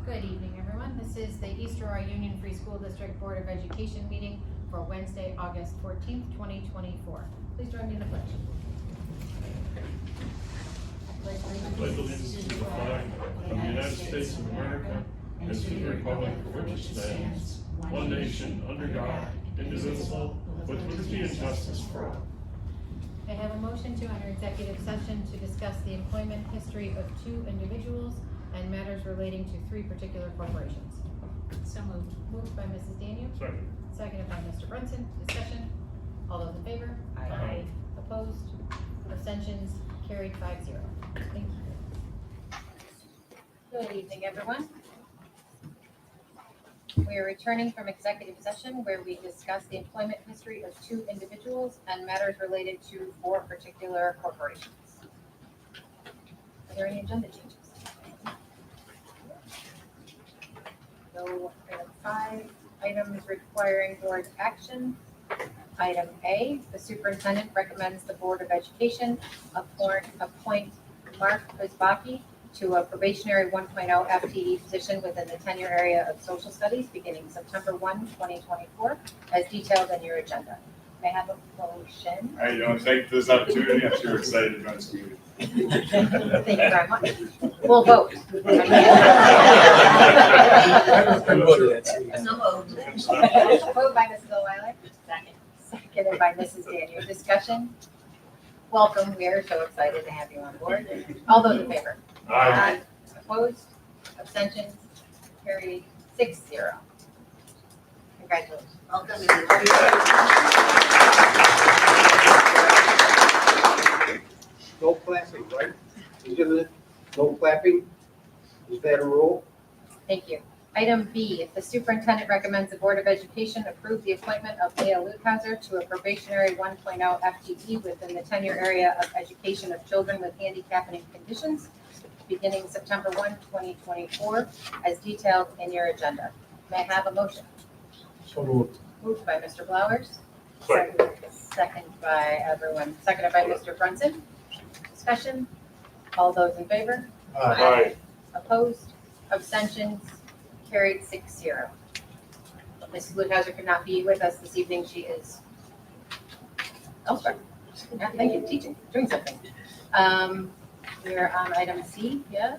Good evening, everyone. This is the East Aurora Union Free School District Board of Education meeting for Wednesday, August 14th, 2024. Please join me in the pledge. I pledge allegiance to the flag of the United States of America and to the republic for which it stands, one nation, under God, indivisible, with liberty and justice for all. I have a motion to enter executive session to discuss the employment history of 2 individuals and matters relating to 3 particular corporations. So moved. Moved by Mrs. Daniel. Second. Seconded by Mr. Brunson. Discussion. All those in favor? Aye. Opposed? Abstentions? Carried 5-0. Thank you. Good evening, everyone. We are returning from executive session where we discussed the employment history of 2 individuals and matters related to 4 particular corporations. Are there any agenda changes? So, item 5, items requiring board action. Item A, the superintendent recommends the Board of Education appoint Mark Ozbaki to a probationary 1.0 FTE position within the tenure area of social studies beginning September 1, 2024, as detailed in your agenda. May I have a motion? How you doing? Thank you for this opportunity. I'm sure you're excited to join this meeting. Thank you very much. We'll vote. So moved. Moved by Mrs. O'Reilly. Second. Seconded by Mrs. Daniel. Discussion? Welcome. We are so excited to have you on board. All those in favor? Aye. Opposed? Abstentions? Carried 6-0. Congratulations. No clapping, right? No clapping? Is that a rule? Thank you. Item B, the superintendent recommends the Board of Education approve the appointment of Leah Luthhauser to a probationary 1.0 FTE within the tenure area of education of children with handicapping conditions beginning September 1, 2024, as detailed in your agenda. May I have a motion? So moved. Moved by Mr. Blowers. Second. Seconded by Mr. Brunson. Discussion? All those in favor? Aye. Opposed? Abstentions? Carried 6-0. Mrs. Luthhauser could not be with us this evening. She is elsewhere. Yeah, thank you, teaching, doing something. We're on item C, yes?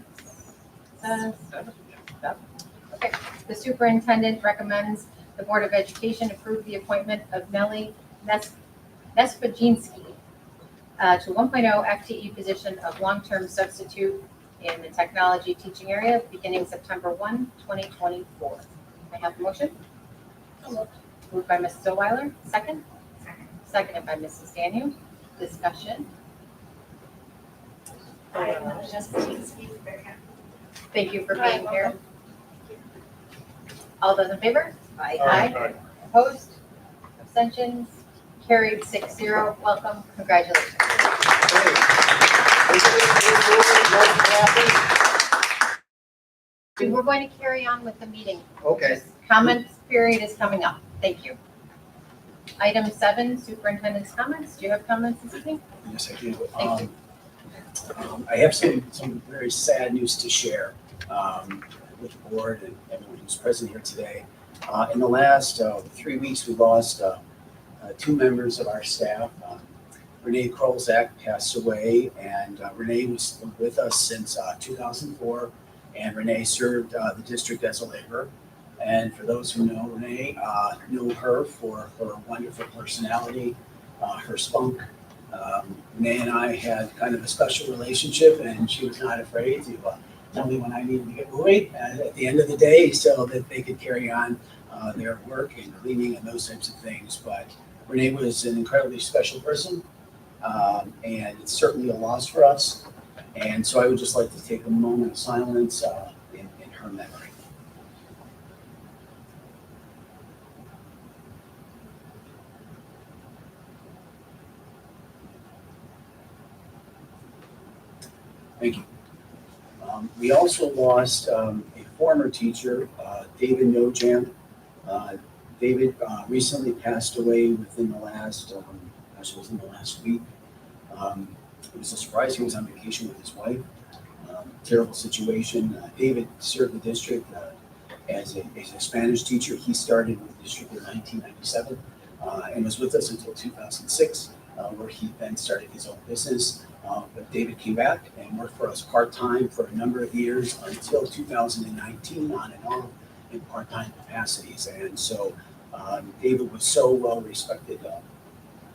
Okay. The superintendent recommends the Board of Education approve the appointment of Nellie Nespajinsky to 1.0 FTE position of long-term substitute in the technology teaching area beginning September 1, 2024. I have a motion? Moved by Mrs. O'Weiler. Second? Seconded by Mrs. Daniel. Discussion? Thank you for being here. All those in favor? Aye. Opposed? Abstentions? Carried 6-0. Welcome. Congratulations. We're going to carry on with the meeting. Okay. Comments period is coming up. Thank you. Item 7, superintendent's comments. Do you have comments this evening? Yes, I do. Thank you. I have some very sad news to share with the board and everyone who's present here today. In the last 3 weeks, we lost 2 members of our staff. Renee Krolzak passed away, and Renee was with us since 2004, and Renee served the district as a laborer. And for those who know Renee, know her for her wonderful personality, her spunk. Renee and I had kind of a special relationship, and she was not afraid to tell me when I needed to get moving at the end of the day so that they could carry on their work and cleaning and those types of things. But Renee was an incredibly special person, and it's certainly a loss for us. And so I would just like to take a moment of silence in her memory. Thank you. We also lost a former teacher, David Nojam. David recently passed away within the last, actually it was in the last week. It was a surprise. He was on vacation with his wife. terrible situation. David served the district as a Spanish teacher. He started with the district in 1997 and was with us until 2006, where he then started his own business. But David came back and worked for us part-time for a number of years until 2019, on and off in part-time capacities. And so David was so well respected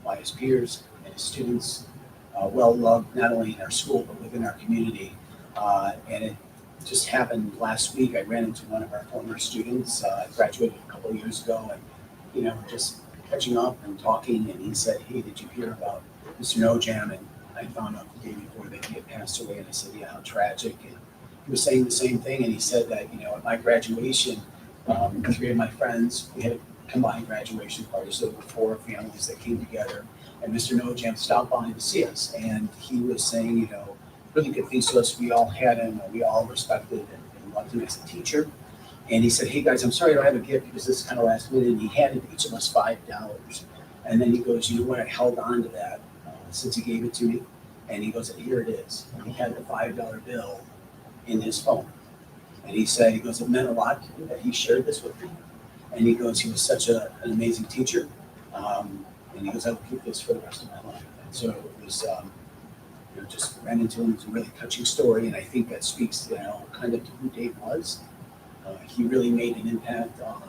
by his peers and his students, well loved not only in our school but within our community. And it just happened last week. I ran into one of our former students, graduated a couple of years ago, and just catching up and talking. And he said, "Hey, did you hear about Mr. Nojam?" And I found out the day before that he had passed away. And I said, "Yeah, how tragic." And he was saying the same thing. And he said that at my graduation, 3 of my friends, we had a combined graduation party, so there were 4 families that came together. And Mr. Nojam stopped by to see us, and he was saying, really good things to us. We all had him, we all respected and loved him as a teacher. And he said, "Hey guys, I'm sorry I don't have a gift because this is kind of last minute." And he handed each of us $5. And then he goes, "You know what? I held on to that since he gave it to me." And he goes, "Here it is." And he had the $5 bill in his phone. And he said, it meant a lot to me that he shared this with me. And he goes, he was such an amazing teacher. And he goes, "I will keep this for the rest of my life." And so it was, just ran into him. It's a really touching story. And I think that speaks, kind of to who Dave was. He really made an impact on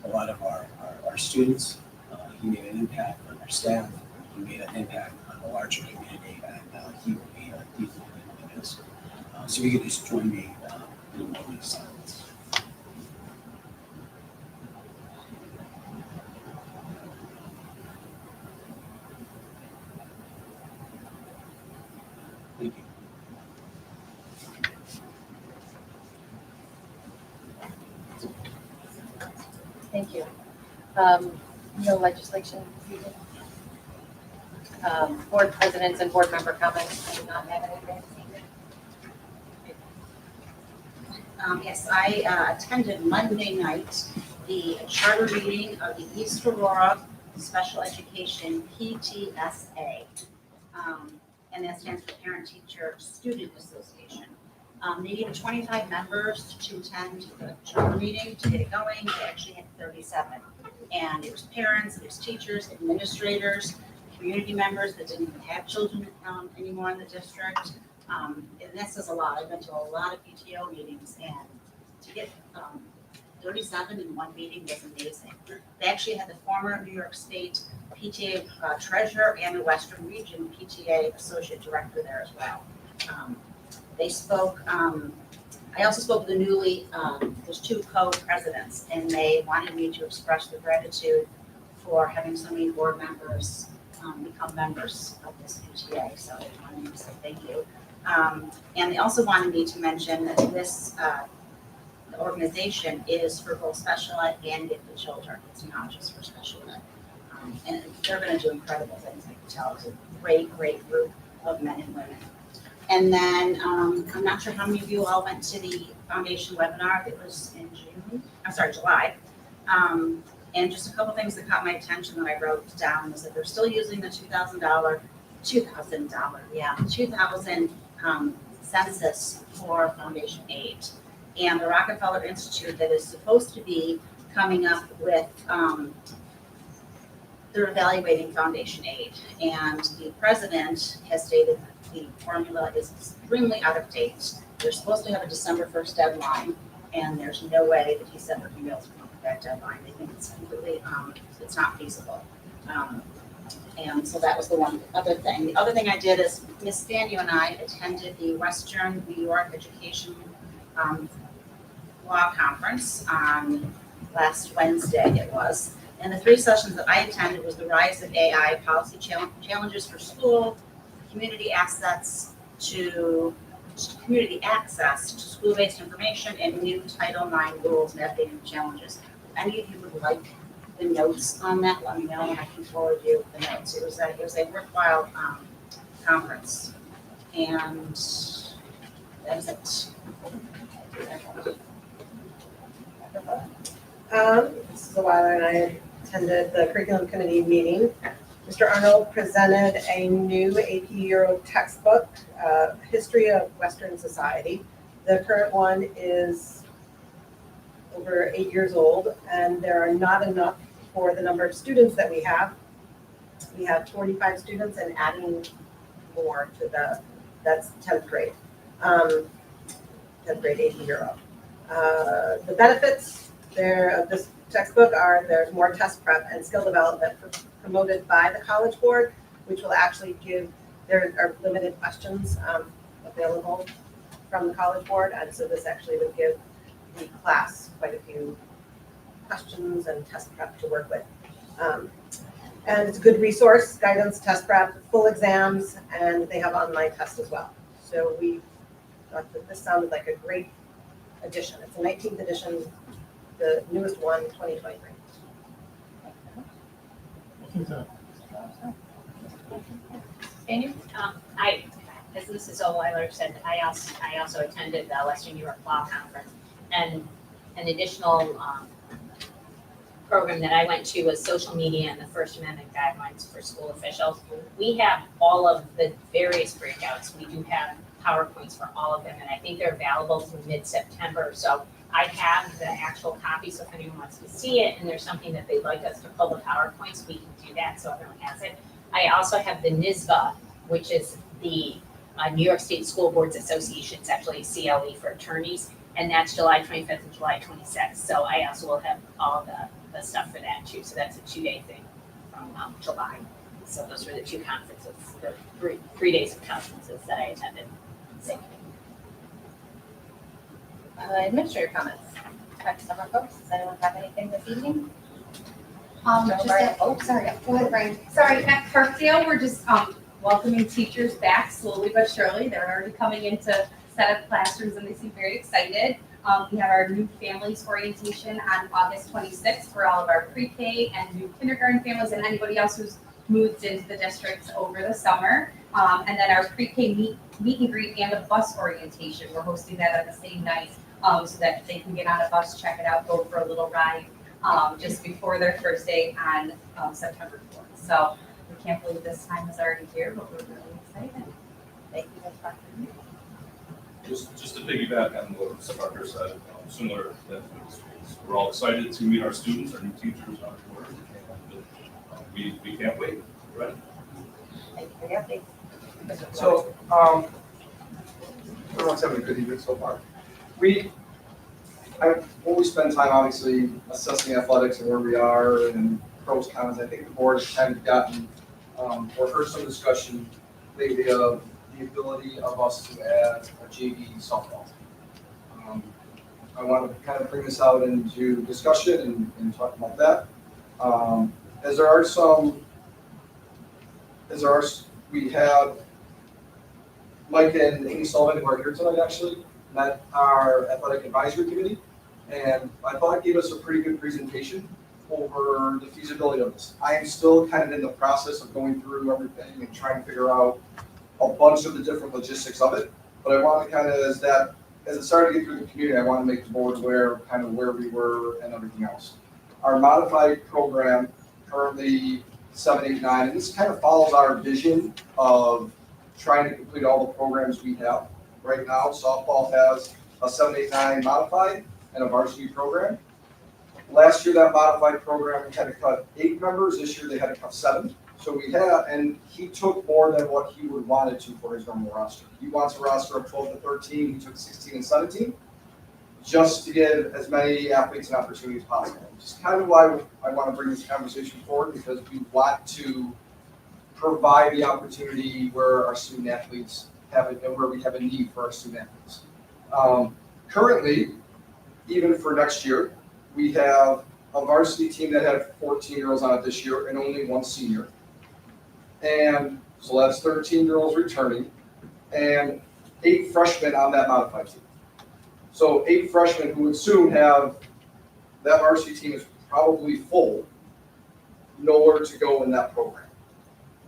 a lot of our students. He made an impact on our staff. He made an impact on the larger community. And he will be deeply missed. So you could just join me in a moment of silence. Thank you. Thank you. No legislation this evening. Board presidents and board member comments. I do not have anything this evening. Yes, I attended Monday night the charter meeting of the East Aurora Special Education PTSA. And that stands for Parent Teacher Student Association. They needed 25 members to attend the charter meeting to get it going. They actually had 37. And it was parents, it was teachers, administrators, community members that didn't even have children anymore in the district. And that says a lot. I've been to a lot of PTO meetings, and to get 37 in one meeting was amazing. They actually had the former New York State PTA treasurer and the Western Region PTA associate director there as well. They spoke. I also spoke with the newly, there's 2 co-presidents, and they wanted me to express their gratitude for having so many board members become members of this PTA. So they wanted me to say thank you. And they also wanted me to mention that this organization is for both special ed and gifted children. It's not just for special ed. And they're going to do incredible things, I can tell. It's a great, great group of men and women. And then I'm not sure how many of you all went to the foundation webinar. It was in July. And just a couple things that caught my attention that I wrote down was that they're still using the $2,000 census for foundation aid. And the Rockefeller Institute that is supposed to be coming up with, they're evaluating foundation aid. And the president has stated that the formula is extremely out of date. They're supposed to have a December 1st deadline, and there's no way that he said they're going to be able to come up with that deadline. They think it's completely, it's not feasible. And so that was the one other thing. The other thing I did is Miss Fanny and I attended the Western New York Education Law Conference on last Wednesday it was. And the 3 sessions that I attended was the rise of AI, policy challenges for school, community access to school-based information, and new Title IX rules navigating challenges. If any of you would like the notes on that, let me know and I can forward you the notes. It was a worthwhile conference. And that is it. This is a while, and I attended the curriculum committee meeting. Mr. Arnold presented a new AP Euro textbook, History of Western Society. The current one is over 8 years old, and there are not enough for the number of students that we have. We have 45 students and adding more to that's 10th grade. 10th grade, 80 euro. The benefits there of this textbook are there's more test prep and skill development promoted by the College Board, which will actually there are limited questions available from the College Board, and so this actually would give the class quite a few questions and test prep to work with. And it's a good resource, guidance, test prep, full exams, and they have online tests as well. So we thought that this sounded like a great edition. It's a 19th edition, the newest one, 2023. Daniel? As Mrs. O'Weiler said, I also attended the Western Europe Law Conference, and an additional program that I went to was social media and the First Amendment guidelines for school officials. We have all of the various breakouts. We do have PowerPoints for all of them, and I think they're available through mid-September. So I have the actual copy, so if anyone wants to see it and there's something that they'd like us to pull the PowerPoints, we can do that, so everyone has it. I also have the NYSBA, which is the New York State School Boards Association. It's actually CLE for attorneys, and that's July 25th and July 26th. So I also will have all the stuff for that too. So that's a 2-day thing from July. So those were the two conferences, the three days of conferences that I attended. Administrator comments. Back to summer folks. Does anyone have anything this evening? Just Brian. sorry, go ahead, Brian. Sorry, at Kirkdale, we're just welcoming teachers back slowly but surely. They're already coming in to set up classrooms and they seem very excited. We have our new families orientation on August 26th for all of our pre-K and new kindergarten families and anybody else who's moved into the districts over the summer. And then our pre-K meet and greet and a bus orientation. We're hosting that on the same night so that they can get on a bus, check it out, go for a little ride just before their first day on September 4th. So we can't believe this time is already here, but we're really excited. Thank you, Ms. Proctor. Just to piggyback on what Mr. Parker said, similar that we're all excited to meet our students, our new teachers on board. We can't wait. We're ready. Thank you for the update. Mr. So, everyone's having a good evening so far. When we spend time obviously assessing athletics and where we are and pros, cons, I think the board has kind of gotten, or heard some discussion lately of the ability of us to add a JV softball. I want to kind of bring this out into discussion and talk about that. We have Mike and Amy Sullivan, who are here tonight, actually met our athletic advisory committee, and I thought it gave us a pretty good presentation over the feasibility of this. I am still kind of in the process of going through everything and trying to figure out a bunch of the different logistics of it, but I want to kind of, as it started to get through the community, I want to make the board aware of kind of where we were and everything else. Our modified program, currently 7, 8, 9, and this kind of follows our vision of trying to complete all the programs we have. Right now, softball has a 7, 8, 9 modified and a varsity program. Last year, that modified program had to cut 8 members. This year, they had to cut 7. So we have, and he took more than what he would wanted to for his normal roster. He wants a roster of 12 to 13. He took 16 and 17, just to give as many athletes an opportunity as possible. Which is kind of why I want to bring this conversation forward, because we want to provide the opportunity where our student athletes have it and where we have a need for our student athletes. Currently, even for next year, we have a varsity team that had 14 girls on it this year and only 1 senior. And so that's 13 girls returning and 8 freshmen on that modified team. So 8 freshmen who would soon have, that varsity team is probably full, nowhere to go in that program.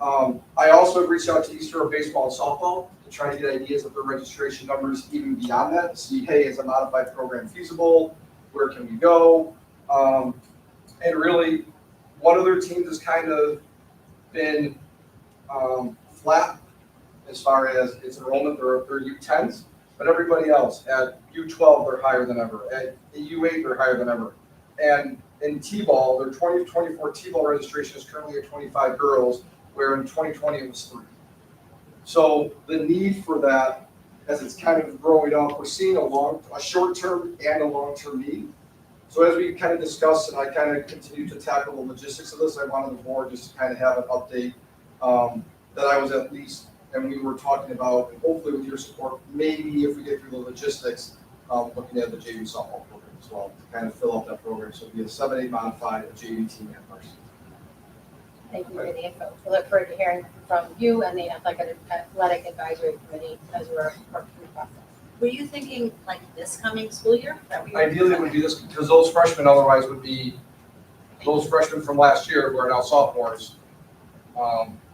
I also have reached out to East Europe baseball and softball to try to get ideas of the registration numbers even beyond that, to see, hey, is a modified program feasible? Where can we go? And really, one other team has kind of been flat as far as its enrollment. They're U10s. but everybody else, at U12, they're higher than ever. At U8, they're higher than ever. And in T-ball, their 2024 T-ball registration is currently at 25 girls, where in 2020 it was 3. So the need for that, as it's kind of growing up, we're seeing a short-term and a long-term need. So as we kind of discussed, and I kind of continue to tackle the logistics of this, I wanted the board just to kind of have an update that I was at least, and we were talking about, and hopefully with your support, maybe if we get through the logistics, looking at the JV softball program as well, to kind of fill out that program. So it'll be a 7-8 modified, a JV team and varsity. Thank you for the info. We look forward to hearing from you and the athletic advisory committee as we're working through the process. Were you thinking like this coming school year? That we- Ideally, it would be this, because those freshmen otherwise would be, those freshmen from last year who are now sophomores,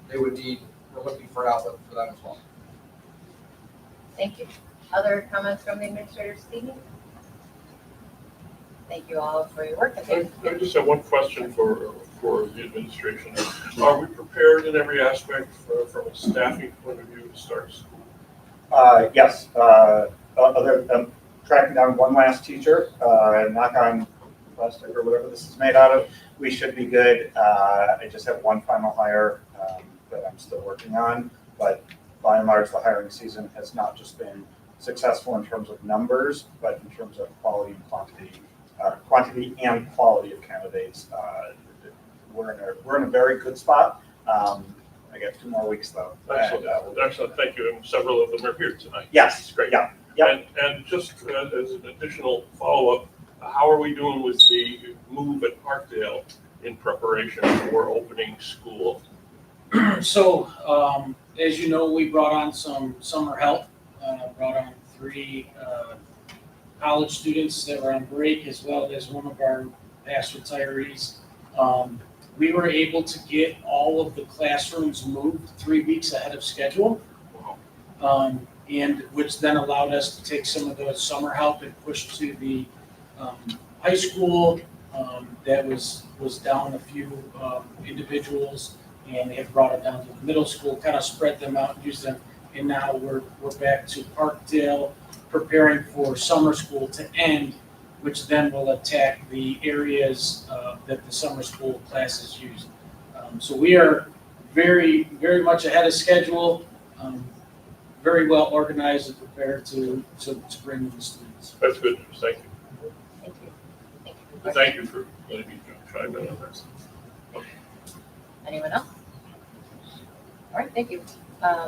they would need, we're looking for an outlet for them as well. Thank you. Other comments from the administrators this evening? Thank you all for your work. I just have one question for the administration. Are we prepared in every aspect from a staffing point of view to start school? Yes, other than tracking down one last teacher, knock on plastic or whatever this is made out of, we should be good. I just have one final hire that I'm still working on, but by and large, the hiring season has not just been successful in terms of numbers, but in terms of quality and quantity and quality of candidates. We're in a very good spot. I got 2 more weeks though. Excellent, thank you. And several of them are here tonight. Yes, Great. yeah. And just as an additional follow-up, how are we doing with the move at Parkdale in preparation for opening school? So, as you know, we brought on some summer help, brought on 3 college students that were on break, as well as one of our past retirees. We were able to get all of the classrooms moved 3 weeks ahead of schedule. And which then allowed us to take some of the summer help and push to the high school that was down a few individuals, and they had brought it down to the middle school, kind of spread them out and used them. And now we're back to Parkdale, preparing for summer school to end, which then will attack the areas that the summer school classes use. So we are very, very much ahead of schedule, very well organized and prepared to bring in the students. That's good news, thank you. Thank you. Thank you. And thank you for letting me chime in on this. Anyone else? All right, thank you.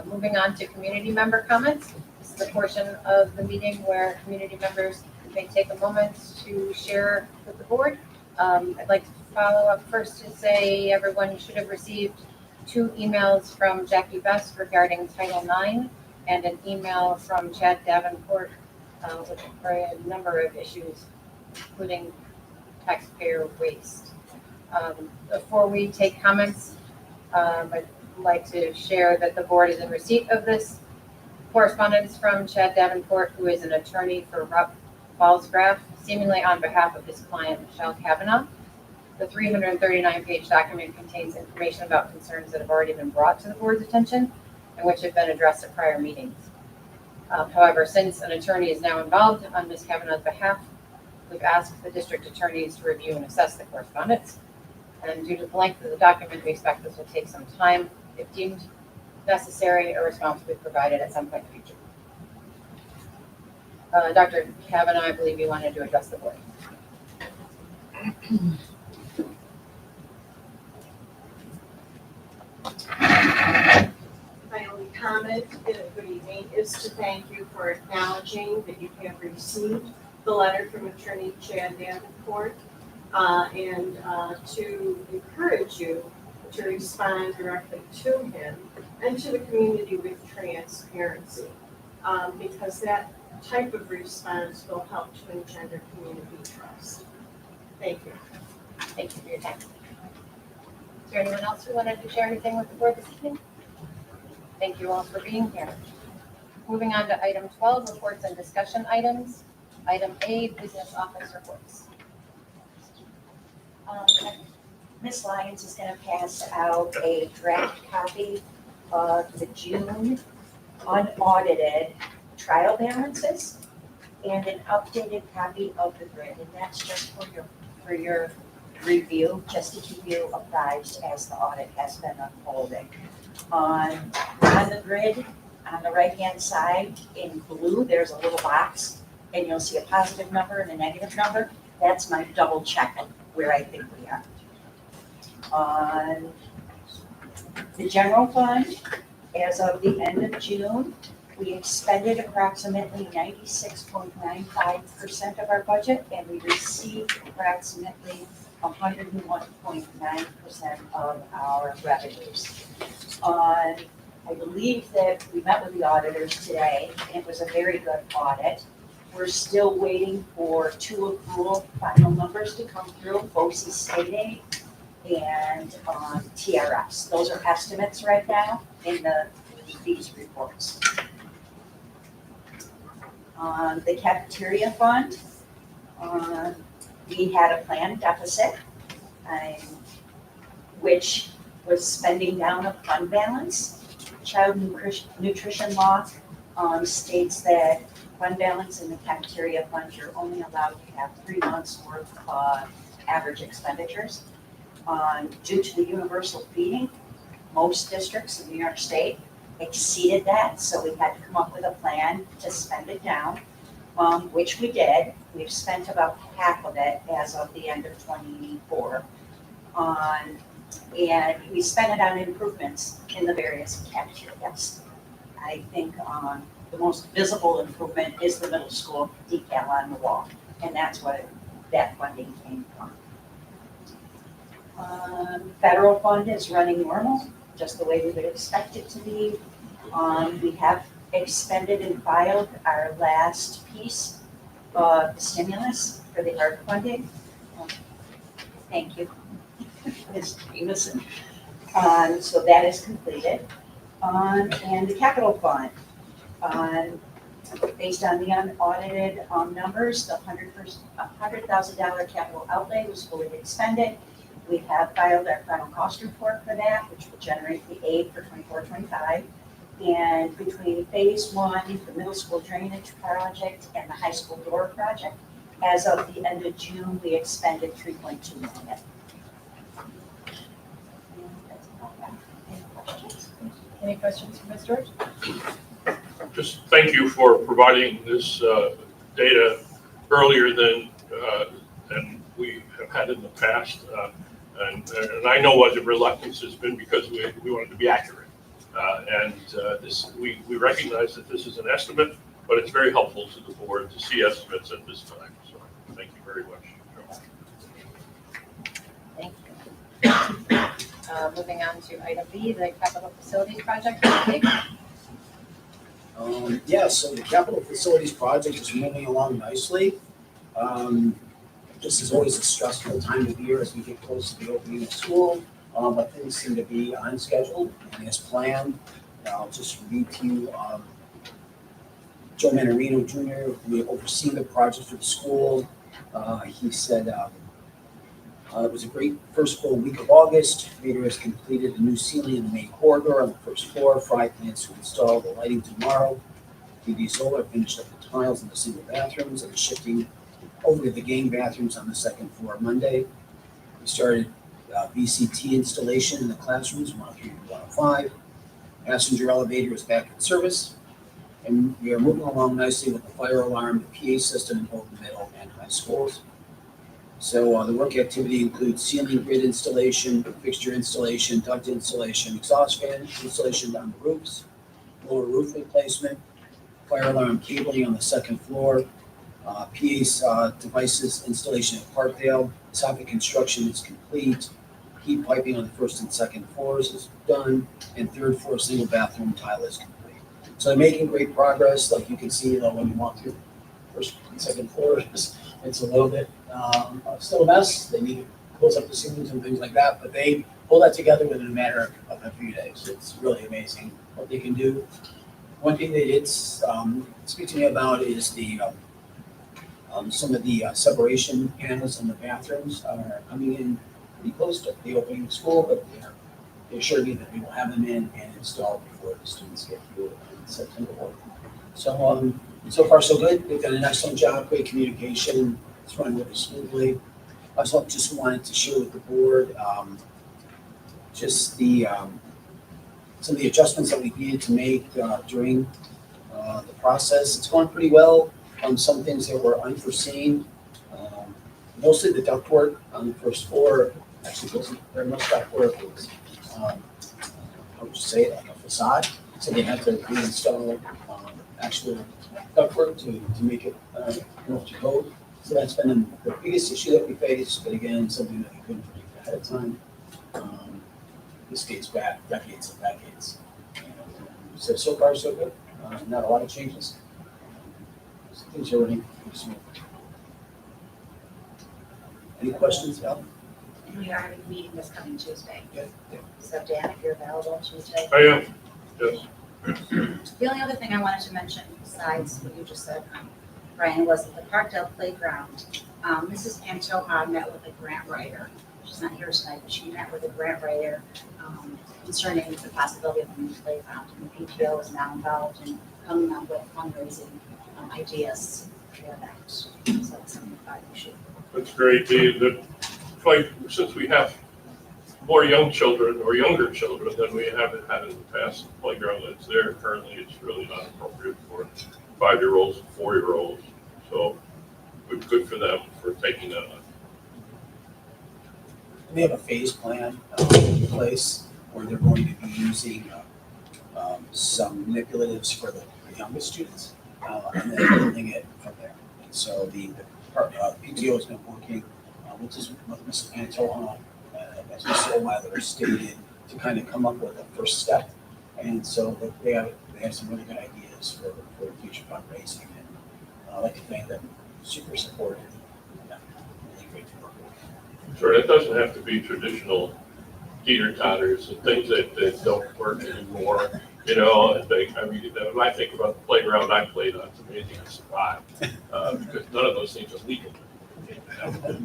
Moving on to community member comments. This is the portion of the meeting where community members may take a moment to share with the board. I'd like to follow up first to say everyone should have received 2 emails from Jackie Best regarding Title IX and an email from Chad Davenport for a number of issues, including taxpayer waste. Before we take comments, I'd like to share that the board is in receipt of this correspondence from Chad Davenport, who is an attorney for Rupp Fallsgraf, seemingly on behalf of his client, Michelle Kavanaugh. The 339-page document contains information about concerns that have already been brought to the board's attention and which have been addressed at prior meetings. However, since an attorney is now involved on Ms. Kavanaugh's behalf, we've asked the district attorneys to review and assess the correspondence. And due to the length of the document, we expect this will take some time. If deemed necessary, a response will be provided at some point in the future. Dr. Kavanaugh, I believe you wanted to address the board. My only comment, good evening, is to thank you for acknowledging that you have received the letter from Attorney Chad Davenport, and to encourage you to respond directly to him and to the community with transparency, because that type of response will help to engender community trust. Thank you. Thank you for your time. Is there anyone else who wanted to share anything with the board this evening? Thank you all for being here. Moving on to item 12, reports and discussion items. Item A, business office reports. Ms. Lyons is going to pass out a draft copy of the June unaudited trial balances and an updated copy of the grid, and that's just for your review, just to keep you apprised as the audit has been unfolding. On the grid, on the right-hand side in blue, there's a little box, and you'll see a positive number and a negative number. That's my double check where I think we are. On the general fund, as of the end of June, we expended approximately 96.95% of our budget, and we received approximately 101.9% of our revenues. I believe that we met with the auditors today, and it was a very good audit. We're still waiting for two accrual final numbers to come through, BOCES state aid and TRS. Those are estimates right now in these reports. The cafeteria fund, we had a planned deficit, which was spending down a fund balance. Child nutrition law states that fund balance in the cafeteria fund, you're only allowed to have 3 months worth of average expenditures. Due to the universal feeding, most districts in New York State exceeded that, so we had to come up with a plan to spend it down, which we did. We've spent about half of it as of the end of 24. And we spent it on improvements in the various cafeterias. I think the most visible improvement is the middle school decal on the wall, and that's what that funding came from. Federal fund is running normal, just the way we would expect it to be. We have expended and filed our last piece of the stimulus for the ARP funding. Thank you, Ms. Jameson. So that is completed. And the capital fund, based on the unaudited numbers, the $100,000 capital outlay was fully expended. We have filed our final cost report for that, which will generate the aid for 24-25. And between phase 1, the middle school drainage project, and the high school door project, as of the end of June, we expended $3.2 million. Any questions for Ms. George? Just thank you for providing this data earlier than we have had in the past. And I know what the reluctance has been because we wanted to be accurate. We recognize that this is an estimate, but it's very helpful to the board to see estimates at this time. So thank you very much. Thank you. Moving on to item B, the capital facilities project. So the capital facilities project is moving along nicely. This is always a stressful time of year as we get close to the opening of school, but things seem to be on schedule and as planned. I'll just read to you, Joe Manarino Jr., who oversees the project for the school. He said it was a great first full week of August. Reader has completed the new ceiling in the main corridor on the first floor. Fry plans to install the lighting tomorrow. PV Solar finished up the tiles in the single bathrooms and shifting over to the gang bathrooms on the second floor Monday. We started VCT installation in the classrooms 103 and 105. Passenger elevator is back in service. And we are moving along nicely with the fire alarm, the PA system in both the middle and high schools. So the work activity includes ceiling grid installation, fixture installation, duct installation, exhaust fan installation on the roofs, lower roof replacement, fire alarm cabling on the second floor, PA devices installation at Parkdale. Soffit construction is complete. Heat piping on the first and second floors is done, and third floor single bathroom tile is complete. So they're making great progress. Like you can see, when you walk through first and second floors, it's a little bit still a mess. They need to close up the ceilings and things like that, but they pull that together within a matter of a few days. It's really amazing what they can do. One thing they did speak to me about is the some of the separation panels in the bathrooms are coming in pretty close to the opening of school, but they assured me that we will have them in and installed before the students get through in September. So, so far so good. They've done an excellent job, great communication. It's running really smoothly. I also just wanted to share with the board, just some of the adjustments that we needed to make, during, the process. It's going pretty well. Some things that were unforeseen. Mostly the ductwork on the first floor actually wasn't very much ductwork. It was, how would you say it, like a facade. So they had to reinstall, actual ductwork to make it, up to code. So that's been the biggest issue that we faced, but again, something that we couldn't predict ahead of time. This dates back decades and decades. So far so good. Not a lot of changes. Things are running pretty smooth. Any questions, Al? And we are having a meeting this coming Tuesday. Yeah. So Dan, if you're available Tuesday. I am, yes. The only other thing I wanted to mention besides what you just said, Brian, was at the Parkdale Playground. Mrs. Pantoja met with a grant writer. She's not here tonight, but she met with a grant writer concerning the possibility of a new playground. And the PTO is now involved in coming up with fundraising ideas for that. So that's something that we should. That's great. Since we have more young children or younger children than we haven't had in the past, the playground that's there currently, it's really not appropriate for 5-year-olds, 4-year-olds. So good for them for taking that on. We have a phase plan in place where they're going to be using some manipulatives for the youngest students and then building it from there. And so the PTO has been working with Mrs. Pantoja, as Mr. O'Malley stated, to kind of come up with a first step. And so they have some really good ideas for future fundraising. And I'd like to thank them, super supportive. Yeah, really great to work with. Sure, it doesn't have to be traditional teeter-totters and things that don't work anymore. You know, when I think about the playground I played on, it's amazing I survived because none of those things are legal.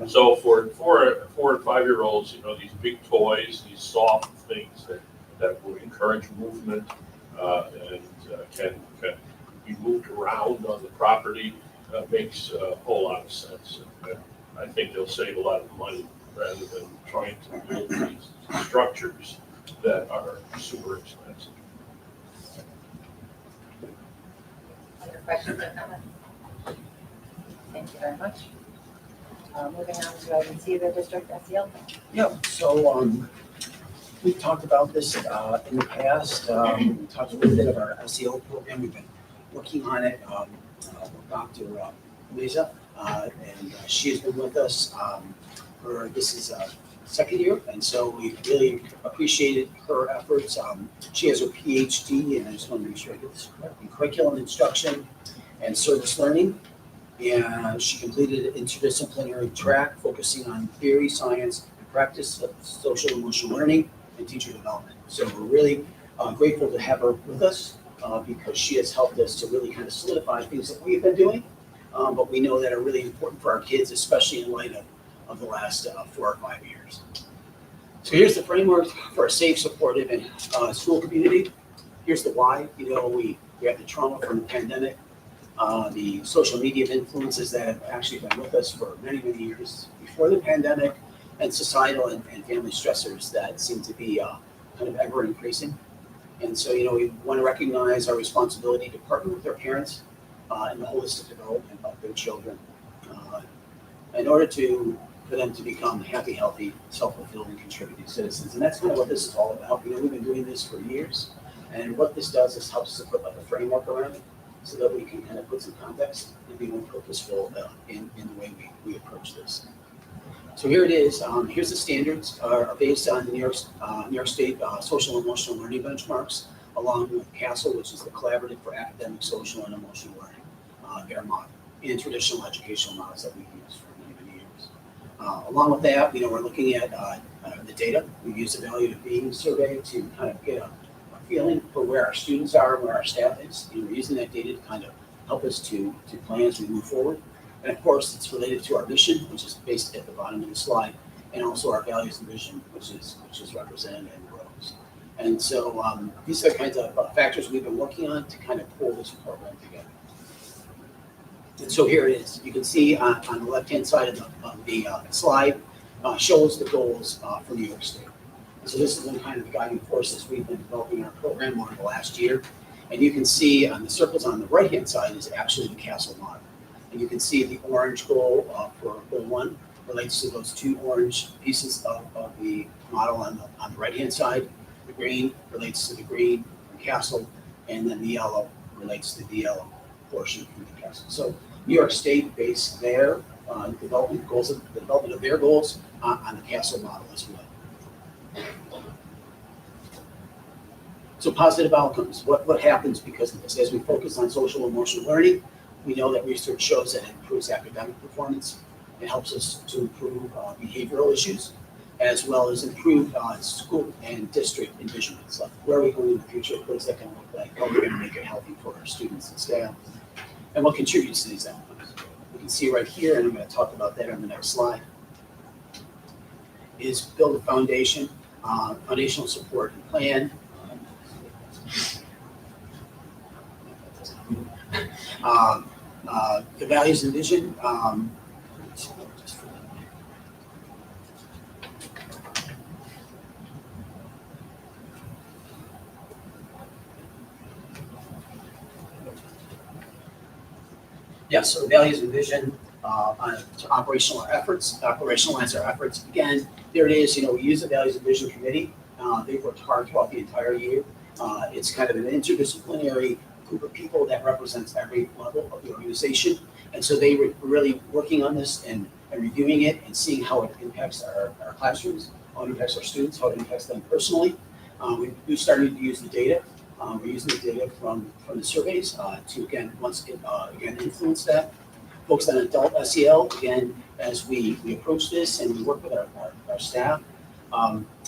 So for 4 and 5-year-olds, these big toys, these soft things that will encourage movement and can be moved around on the property makes a whole lot of sense. And I think they'll save a lot of money rather than trying to build these structures that are super expensive. Other questions or comments? Thank you very much. Moving on to item C, the district SEL. Yeah, so we've talked about this in the past. We talked a little bit about our SEL program. We've been working on it with Dr. Lisa, and she has been with us for this is second year, and so we really appreciated her efforts. She has her PhD, and I just want to make sure I get this correct, in curriculum instruction and service learning. And she completed an interdisciplinary track focusing on theory, science, and practice of social emotional learning and teacher development. So we're really grateful to have her with us because she has helped us to really kind of solidify things that we've been doing, but we know that are really important for our kids, especially in light of the last 4 or 5 years. So here's the framework for a safe, supportive, and school community. Here's the why. We have the trauma from the pandemic. The social media influences that have actually been with us for many, many years before the pandemic, and societal and family stressors that seem to be kind of ever increasing. And so, we want to recognize our responsibility to partner with our parents in the holistic development of their children in order for them to become happy, healthy, self-fulfilled, and contributing citizens. And that's kind of what this is all about. We've been doing this for years, and what this does is helps us to put like a framework around it, so that we can kind of put some context and be more purposeful in the way we approach this. So here it is. Here's the standards are based on New York State social and emotional learning benchmarks, along with CASEL, which is the Collaborative for Academic, Social, and Emotional Learning, their model, and traditional educational models that we've used for many, many years. Along with that, we're looking at the data. We've used the value of being survey to kind of get a feeling for where our students are and where our staff is. We're using that data to kind of help us to plan as we move forward. And of course, it's related to our mission, which is based at the bottom of the slide, and also our values and vision, which is represented in rows. And so these are the kinds of factors we've been working on to kind of pull this program together. And so here it is. You can see on the left-hand side of the slide shows the goals for New York State. And so this has been kind of the guiding forces we've been developing our program over the last year. And you can see on the circles on the right-hand side is actually the CASTLE model. And you can see the orange goal for goal 1 relates to those 2 orange pieces of the model on the right-hand side. The green relates to the green from CASTLE, and then the yellow relates to the yellow portion from the CASTLE. So New York State based their development of their goals on the CASTLE model as well. So positive outcomes, what happens because of this? As we focus on social emotional learning, we know that research shows that it improves academic performance. It helps us to improve behavioral issues, as well as improve school and district envisionments. Like where are we going in the future? What is that going to look like? How are we going to make it healthy for our students and staff? And what contributes to these outcomes? We can see right here, and I'm going to talk about that on the next slide, is build a foundation, foundational support and plan. The values and vision. Yes, so values and vision to operationalize our efforts. Again, there it is. We use the values and vision committee. They've worked hard throughout the entire year. It's kind of an interdisciplinary group of people that represents every level of the organization. And so they were really working on this and reviewing it and seeing how it impacts our classrooms, how it impacts our students, how it impacts them personally. We started to use the data. We're using the data from the surveys to, again, influence that. Focused on adult SEL, again, as we approach this and we work with our staff.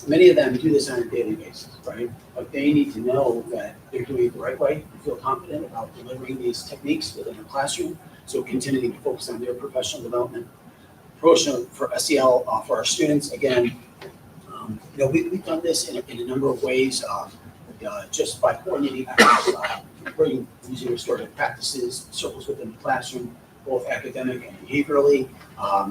Many of them do this on a daily basis, right? But they need to know that they're doing it the right way and feel confident about delivering these techniques within the classroom. So continuing to focus on their professional development. Approach for SEL for our students, again, we've done this in a number of ways. Just by coordinating using restorative practices, circles within the classroom, both academic and behaviorally.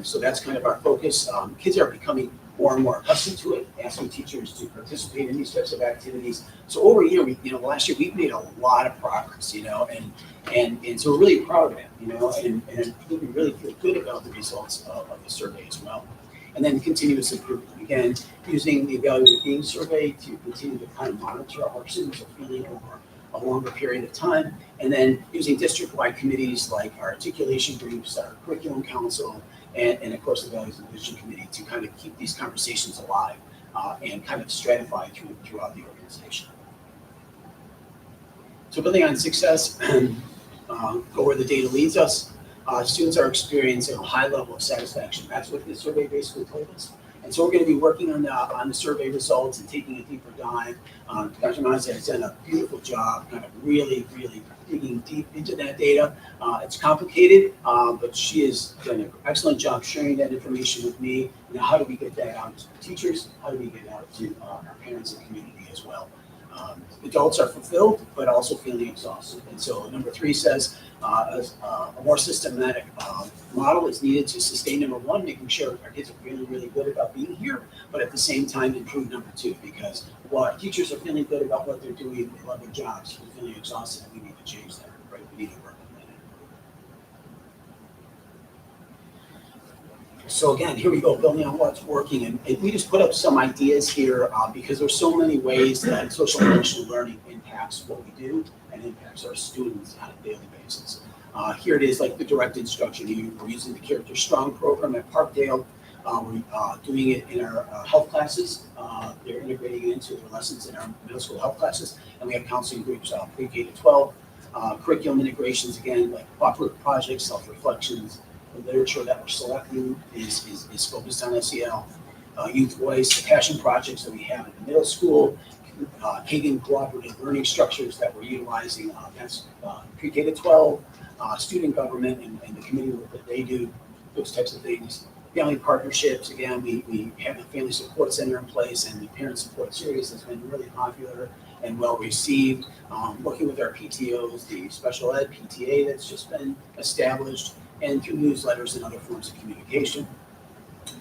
So that's kind of our focus. Kids are becoming more and more accustomed to it, asking teachers to participate in these types of activities. So over a year, last year we've made a lot of progress, and so we're really proud of that, and we really feel good about the results of the survey as well. And then continuous improvement. Again, using the evaluative being survey to continue to kind of monitor how our students are feeling over a longer period of time. And then using district-wide committees like our articulation groups, our curriculum council, and of course the values and vision committee to kind of keep these conversations alive and kind of stratify throughout the organization. So building on success, go where the data leads us. Students are experiencing a high level of satisfaction. That's what the survey basically told us. And so we're going to be working on the survey results and taking a deeper dive. Dr. Mazza has done a beautiful job, kind of really digging deep into that data. It's complicated, but she has done an excellent job sharing that information with me. How do we get that out to the teachers? How do we get it out to our parents and community as well? Adults are fulfilled, but also feeling exhausted. And so number 3 says a more systematic model is needed to sustain number 1, making sure our kids are feeling really good about being here, but at the same time improve number 2, because while our teachers are feeling good about what they're doing, they love their jobs, we're feeling exhausted, and we need to change that, right? We need to work on that. So again, here we go, building on what's working, and we just put up some ideas here because there's so many ways that social emotional learning impacts what we do and impacts our students on a daily basis. Here it is, like the direct instruction. We're using the Character Strong program at Parkdale. We're doing it in our health classes. They're integrating it into their lessons in our middle school health classes, and we have counseling groups pre-K to 12. Curriculum integrations, again, like cooperative projects, self-reflections. The literature that we're selecting is focused on SEL. Youth Voice, the passion projects that we have in the middle school, Kagan cooperative learning structures that we're utilizing, that's pre-K to 12, student government and the community work that they do, those types of things. family partnerships, again, we have a family support center in place, and the parent support series has been really popular and well received. Working with our PTOs, the special ed PTA that's just been established, and through newsletters and other forms of communication.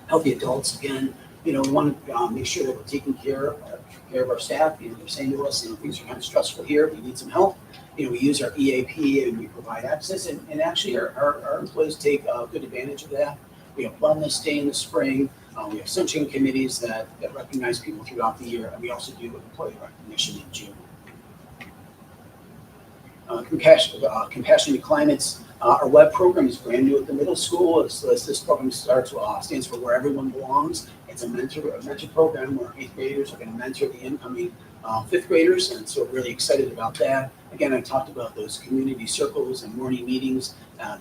Healthy adults, again, we want to make sure that we're taking care of our staff. They're saying to us, things are kind of stressful here. We need some help. We use our EAP and we provide access, and actually our employees take good advantage of that. We have wellness day in the spring. We have sunshine committees that recognize people throughout the year, and we also do employee recognition in June. Compassionate Climates. Our web program is brand new at the middle school. As this program starts, stands for Where Everyone Belongs. It's a mentor program where 8th graders are going to mentor the incoming 5th graders, and so really excited about that. Again, I talked about those community circles and morning meetings,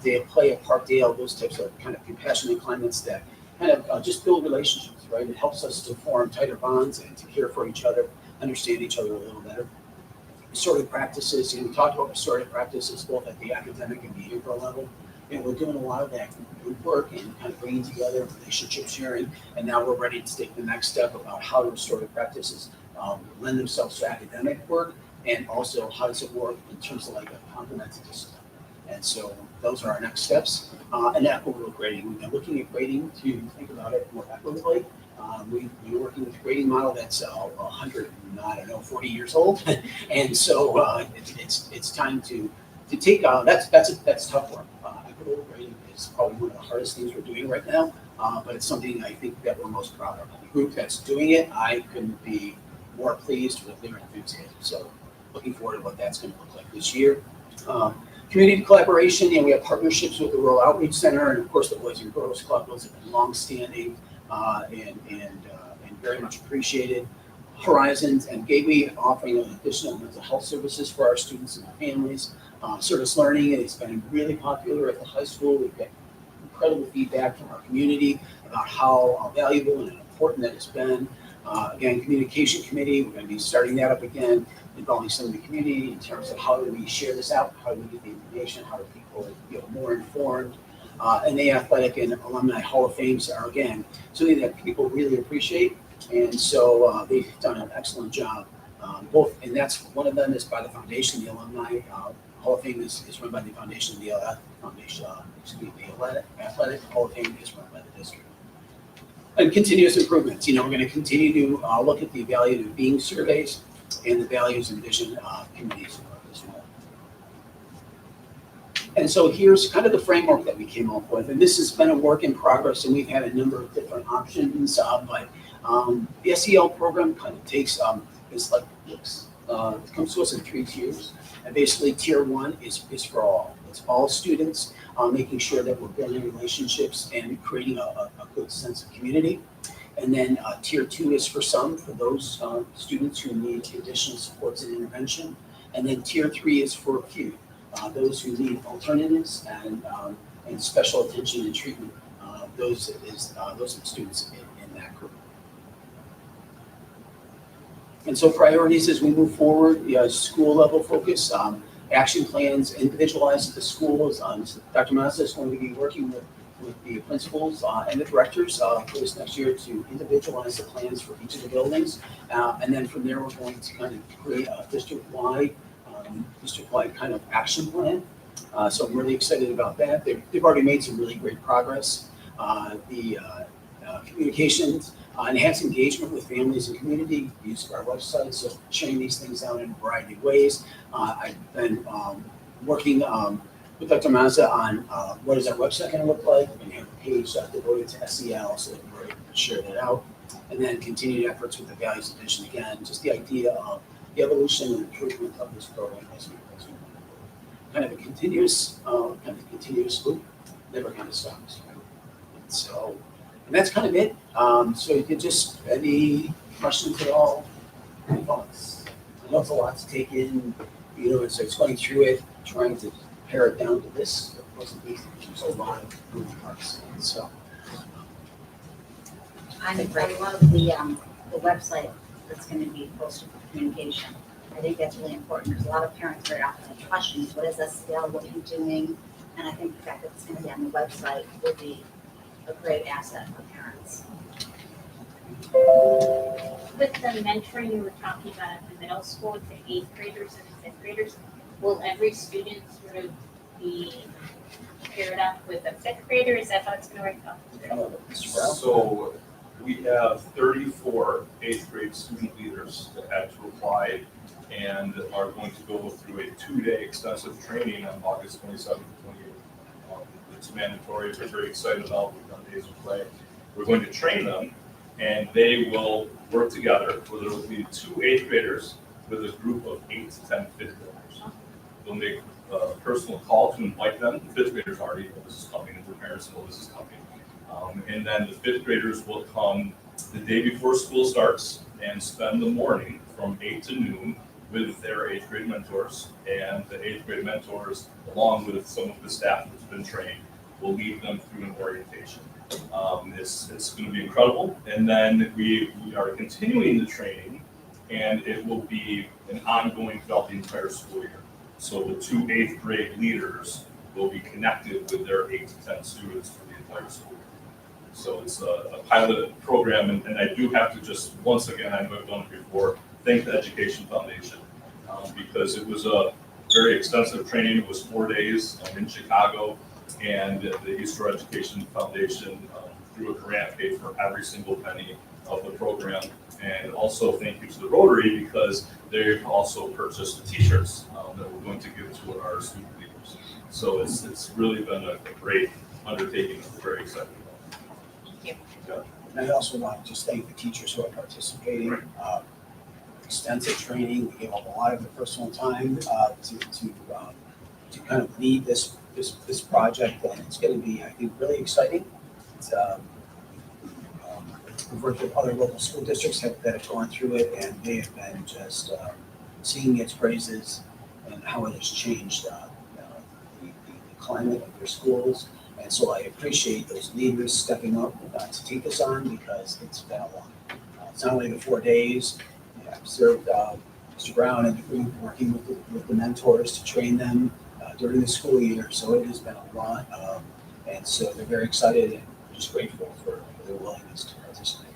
day of play at Parkdale, those types of kind of compassionate climates that kind of just build relationships, right? It helps us to form tighter bonds and to care for each other, understand each other a little better. Restorative practices, we talked about restorative practices both at the academic and behavioral level. We're doing a lot of that group work and kind of bringing together relationship sharing, and now we're ready to take the next step about how restorative practices lend themselves to academic work, and also how does it work in terms of like a complementary discipline. And so those are our next steps. And equitable grading, we've been looking at grading to think about it more equitably. We're working with a grading model that's 40 years old, and so it's time to take that's tough work. Equitable grading is probably one of the hardest things we're doing right now, but it's something I think that we're most proud of. The group that's doing it, I couldn't be more pleased with their enthusiasm. So looking forward to what that's going to look like this year. Community collaboration, we have partnerships with the Rural Outreach Center and of course the Boys and Girls Club. Those have been long-standing and very much appreciated. Horizons and Gateway offering additional mental health services for our students and their families. Service learning has been really popular at the high school. We've got incredible feedback from our community about how valuable and important that has been. Again, communication committee, we're going to be starting that up again, involving some of the community in terms of how do we share this out, how do we get the information, how do people get more informed. And the athletic and alumni hall of fames are again something that people really appreciate, and so they've done an excellent job. Both, and that's one of them is by the foundation. The alumni hall of fame is run by the foundation. The athletic hall of fame is run by the district. And continuous improvements. We're going to continue to look at the value of being surveys and the values and vision committees as well. And so here's kind of the framework that we came up with. And this has been a work in progress, and we've had a number of different options. But the SEL program kind of takes it comes to us in 3 tiers. And basically, tier 1 is for all. It's all students, making sure that we're building relationships and creating a good sense of community. And then tier 2 is for those students who need additional supports and intervention. And then tier 3 is for a few, those who need alternatives and special attention and treatment. Those are the students in that group. And so priorities as we move forward, school level focus, action plans individualized at the schools. Dr. Mazza is going to be working with the principals and the directors for this next year to individualize the plans for each of the buildings. And then from there, we're going to kind of create a district-wide kind of action plan. So I'm really excited about that. They've already made some really great progress. The communications, enhance engagement with families and community, use of our website, so sharing these things out in a variety of ways. I've been working with Dr. Mazza on what is our website going to look like. We're going to have a page devoted to SEL so that we're able to share that out. And then continued efforts with the values edition. Again, just the idea of the evolution and improvement of this program as we kind of a continuous loop, never kind of stops. Right? And that's kind of it. So you can just, any questions at all, any thoughts? I know it's a lot to take in, so it's going through it, trying to pare it down to this. It wasn't easy. There's a lot of moving parts. So I love the website that's going to be posted for communication. I think that's really important. There's a lot of parents that are asking questions. What is SEL? What are you doing? And I think the fact that it's going to be on the website will be a great asset for parents. With the mentoring you were talking about at the middle school with the 8th graders and the 5th graders, will every student sort of be paired up with a 5th grader? Is that how it's gonna work out? Mr. Brown? So we have 34 eighth grade student leaders that had to apply and are going to go through a 2-day extensive training on August 27th and 28th. It's mandatory, they're very excited about, we've done days of play. We're going to train them and they will work together, where there will be 2 8th graders with a group of 8 to 10 5th graders. They'll make a personal call to invite them, the 5th graders already know this is coming, and their parents know this is coming. And then the 5th graders will come the day before school starts and spend the morning from 8 to noon with their 8th grade mentors. And the 8th grade mentors, along with some of the staff that's been trained, will lead them through an orientation. It's going to be incredible. And then we are continuing the training, and it will be an ongoing throughout the entire school year. So the 2 8th grade leaders will be connected with their 8 to 10 students for the entire school year. So it's a pilot program, and I do have to just, once again, I know I've done it before, thank the Education Foundation, because it was a very extensive training. It was 4 days in Chicago, and the Easter Education Foundation, through a grant, paid for every single penny of the program. And also thank you to the Rotary, because they've also purchased the t-shirts that we're going to give to our student leaders. So it's really been a great undertaking. I'm very excited about. And I also want to just thank the teachers who are participating. Extensive training, we gave up a lot of their personal time to kind of lead this project, and it's going to be, I think, really exciting. It's, we've worked with other local school districts that have gone through it, and they have been just singing its praises and how it has changed the climate of their schools. And so I appreciate those leaders stepping up to take this on, because it's been a long. It's not only the 4 days. I've served Mr. Brown and the group working with the mentors to train them during the school year. So it has been a lot, and so they're very excited and just grateful for their willingness to participate.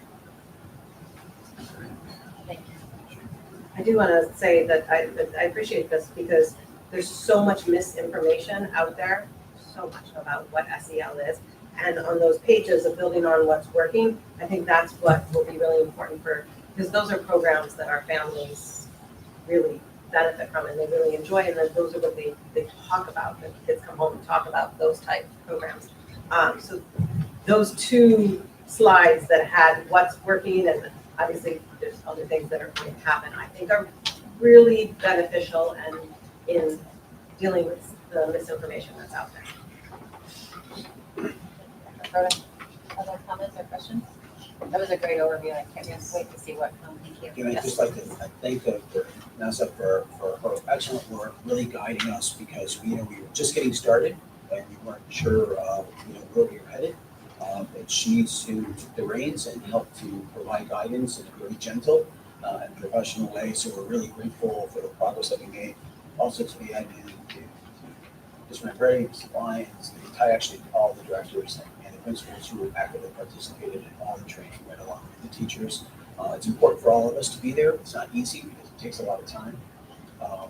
I do want to say that I appreciate this, because there's so much misinformation out there, so much about what SEL is. And on those pages of building on what's working, I think that's what will be really important because those are programs that our families really benefit from and they really enjoy. And then those are what they talk about. The kids come home and talk about those type of programs. So those 2 slides that had what's working, and obviously there's other things that are going to happen, I think are really beneficial and in dealing with the misinformation that's out there. Other comments or questions? That was a great overview. I can't wait to see what comes. Thank you. And I'd just like to thank NASA for her excellent work, really guiding us, because we were just getting started and we weren't sure where we were headed. But she soon took the reins and helped to provide guidance in a really gentle and professional way. So we're really grateful for the progress that we made. Also to the admin, to Ms. Rembray, Ms. Lyons, actually all the directors and the principals who actively participated in all the training right along with the teachers. It's important for all of us to be there. It's not easy because it takes a lot of time.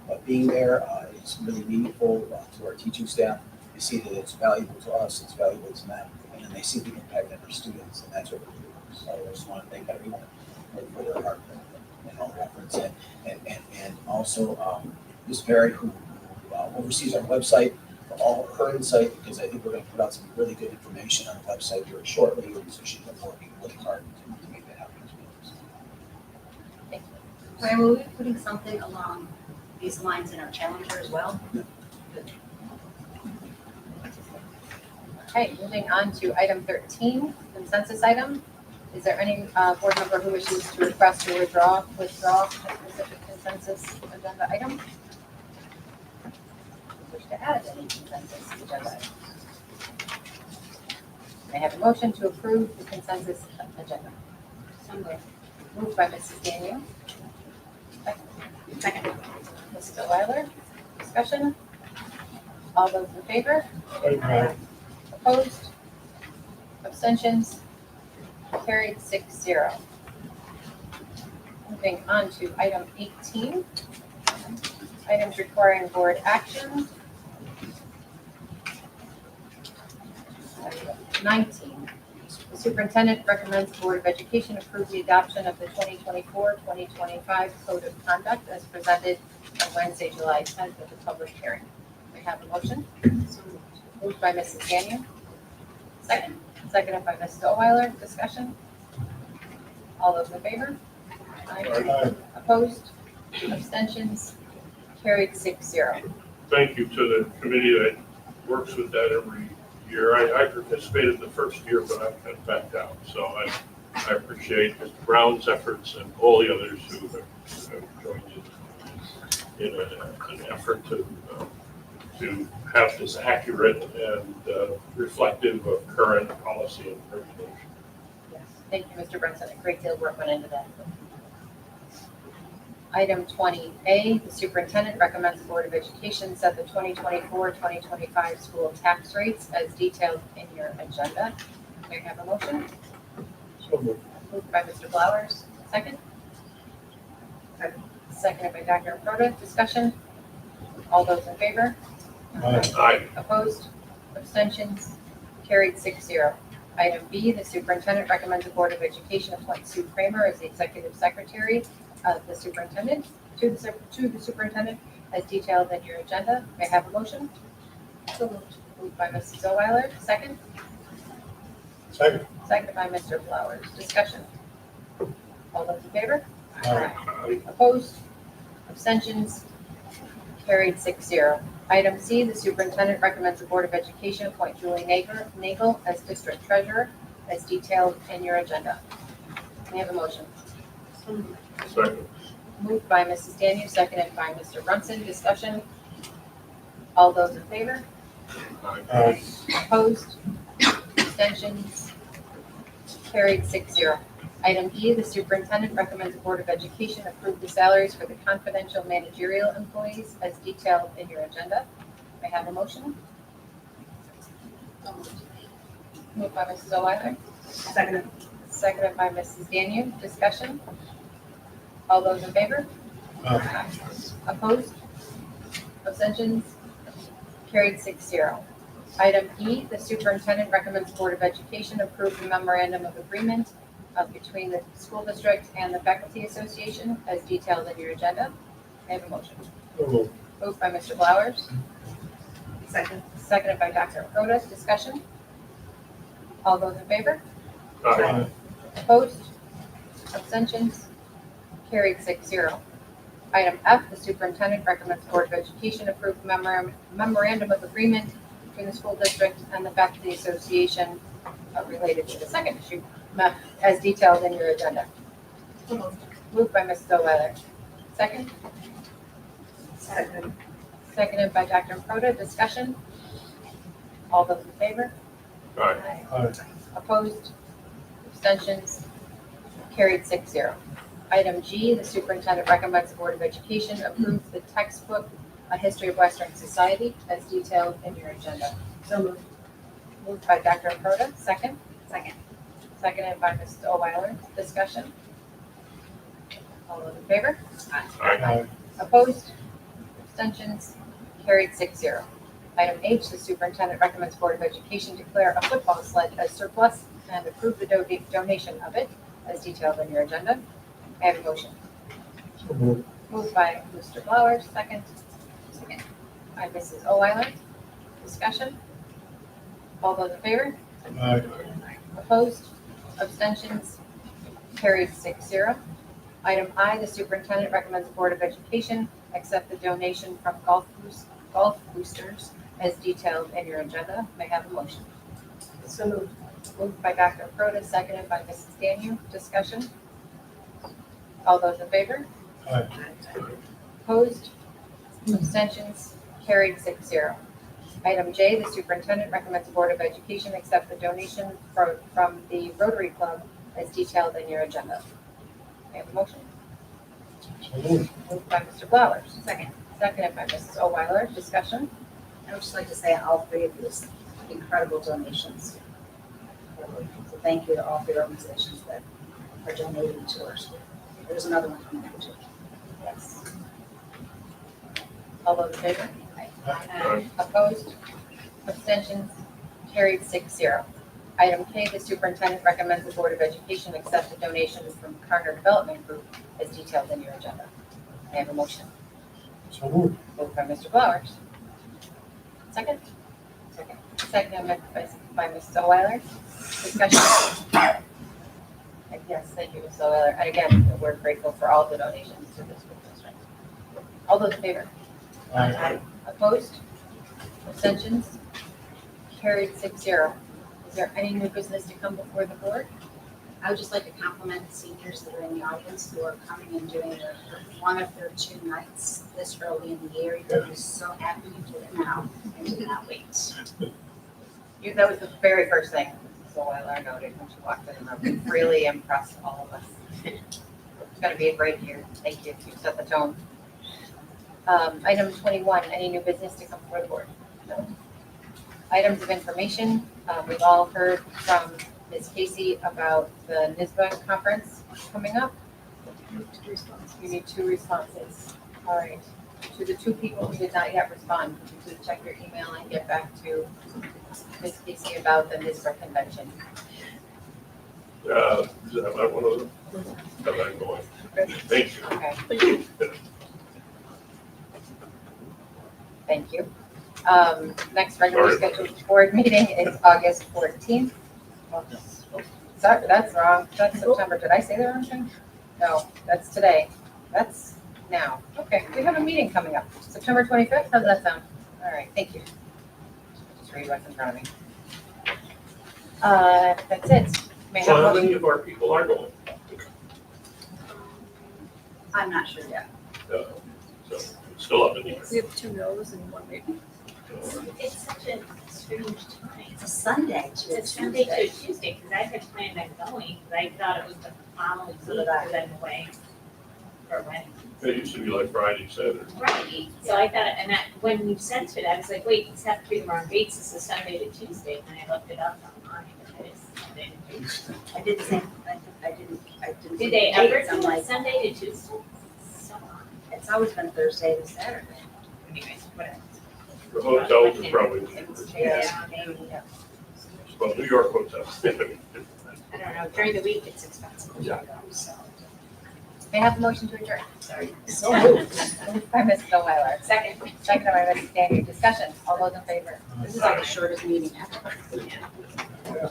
But being there is really meaningful to our teaching staff. They see that it's valuable to us, it's valuable to them, and then they see the impact on our students, and that's what we do. So I just want to thank everyone for their hard work and all their efforts. And also Ms. Perry, who oversees our website, for all her insight, because I think we're going to put out some really good information on the website very shortly, and so she's been working really hard to make that happen as well. Thank you. Brian, will we be putting something along these lines in our calendar as well? Yeah. Okay, moving on to item 13, consensus item. Is there any board member who wishes to request or withdraw a specific consensus agenda item? Wish to add any consensus agenda items? May I have a motion to approve the consensus agenda? Moved by Mrs. Daniel. Second. Mr. Weiler. Discussion? All those in favor? Opposed? Abstentions? Carried 6-0. Moving on to item 18. Items requiring board action. 19. The superintendent recommends the Board of Education approve the adoption of the 2024-2025 Code of Conduct as presented on Wednesday, July 10th at the public hearing. May I have a motion? Moved by Mrs. Daniel. Second. Seconded by Mrs. Ohlweiler. Discussion? All those in favor? Aye. Opposed? Abstentions? Carried 6-0. Thank you to the committee that works with that every year. I participated the first year, but I've been backed out. So I appreciate Mr. Brown's efforts and all the others who have joined in an effort to have this accurate and reflective of current policy and regulation. Yes. Thank you, Mr. Brunson. A great deal of work went into that. Item 20A, the superintendent recommends the Board of Education set the 2024-2025 school tax rates as detailed in your agenda. May I have a motion? So moved. Moved by Mr. Flowers. Second? Seconded by Dr. Proda. Discussion? All those in favor? Aye. Opposed? Abstentions? Carried 6-0. Item B, the superintendent recommends the Board of Education appoint Sue Kramer as the executive secretary of the superintendent, to the superintendent as detailed in your agenda. May I have a motion? So moved. Moved by Mrs. Ohlweiler. Second? Second. Seconded by Mr. Flowers. Discussion? All those in favor? Aye. Opposed? Abstentions? Carried 6-0. Item C, the superintendent recommends the Board of Education appoint Julie Nagel as district treasurer as detailed in your agenda. May I have a motion? Second. Moved by Mrs. Daniel, seconded by Mr. Brunson. Discussion? All those in favor? Aye. Opposed? Abstentions? Carried 6-0. Item E, the superintendent recommends the Board of Education approve the salaries for the confidential managerial employees as detailed in your agenda. May I have a motion? Moved by Mrs. Ohlweiler. Second. Seconded by Mrs. Daniel. Discussion? All those in favor? Opposed? Abstentions? Carried 6-0. Item E, the superintendent recommends the Board of Education approve the memorandum of agreement between the school district and the faculty association as detailed in your agenda. May I have a motion? So moved. Moved by Mr. Flowers. Second. Seconded by Dr. Prodas. Discussion? All those in favor? Aye. Opposed? Abstentions? Carried 6-0. Item F, the superintendent recommends the Board of Education approve memorandum of agreement between the school district and the faculty association related to the second issue as detailed in your agenda. Moved by Mrs. Ohlweiler. Second? Second. Seconded by Dr. Proda. Discussion? All those in favor? Aye. Aye. Opposed? Abstentions? Carried 6-0. Item G, the superintendent recommends the Board of Education approve the textbook, A History of Western Society, as detailed in your agenda. So moved. Moved by Dr. Proda. Second? Second. Seconded by Mrs. Ohlweiler. Discussion? All those in favor? Aye. Opposed? Abstentions? Carried 6-0. Item H, the superintendent recommends Board of Education declare a football sled as surplus and approve the donation of it as detailed in your agenda. May I have a motion? So moved. Moved by Mr. Flowers, second. Second by Mrs. Ohlweiler. Discussion? All those in favor? Aye. Opposed? Abstentions? Carried 6-0. Item I, the superintendent recommends the Board of Education accept the donation from Golf Boosters as detailed in your agenda. May I have a motion? So moved. Moved by Dr. Proda, seconded by Mrs. Daniel. Discussion? All those in favor? Aye. Opposed? Abstentions? Carried 6-0. Item J, the superintendent recommends the Board of Education accept the donation from the Rotary Club as detailed in your agenda. May I have a motion? So moved. Moved by Mr. Flowers. Second. Seconded by Mrs. Ohlweiler. Discussion? I would just like to say all three of these incredible donations. So thank you to all the organizations that are donating to our school. There's another one coming up too. Yes. All those in favor? Aye. Opposed? Abstentions? Carried 6-0. Item K, the superintendent recommends the Board of Education accept the donations from Carter Development Group as detailed in your agenda. May I have a motion? So moved. Moved by Mr. Flowers. Second? Second. Second by Ms. Zoller. Discussion? Yes, thank you, Ms. Zoller. And again, we're grateful for all the donations to this school district. All those in favor? Aye. Opposed? Abstentions? Carried 6-0. Is there any new business to come before the board? I would just like to compliment the seniors that are in the audience who are coming and doing one of their 2 nights this early in the year. They're just so happy to do it now and did not wait. That was the very first thing Zoller noted when she walked in the room. It really impressed all of us. It's going to be a great year. Thank you. You set the tone. Item 21, any new business to come before the board? No. Items of information, we've all heard from Ms. Casey about the NISBA conference coming up. You need 2 responses. All right. To the 2 people who did not yet respond, could you please check your email and get back to Ms. Casey about the NISBA convention? Am I one of them? Am I going? Thank you. Okay. Thank you. Next regular scheduled board meeting is August 14th. Sorry, that's wrong. That's September. Did I say the wrong thing? No, that's today. That's now. Okay, we have a meeting coming up. September 25th. How does that sound? All right, thank you. Just read what's in front of me. That's it. May I So have how a motion? many of our people are going? I'm not sure yet. So still up in the air. We have 2 no's and 1 maybe. It's such a strange time. It's a Sunday to a It's Sunday to Tuesday. a Tuesday, because I had planned on going, because I thought it was the following So week, did I. because I'm away for a wedding. It used to be like Friday, Saturday. Right, so I thought, and that, when you sent it, I was like, wait, it's have to be the wrong dates, it's a Sunday to Tuesday, and I looked it up online, and it is Sunday to Tuesday. I did the same, I didn't. Did they ever dates. I'm do it like, Sunday to Tuesday? So odd. it's always been Thursday to Saturday. Anyways, whatever. The hotels are probably, Yeah, maybe. well, New York hotels. I don't know, during the week, it's expensive to go, so. May I have a motion to adjourn? Sorry. So moved. Moved by Ms. Zoller. Second. Second by Ms. Daniel. Discussion. All those in favor? This is like the shortest meeting ever.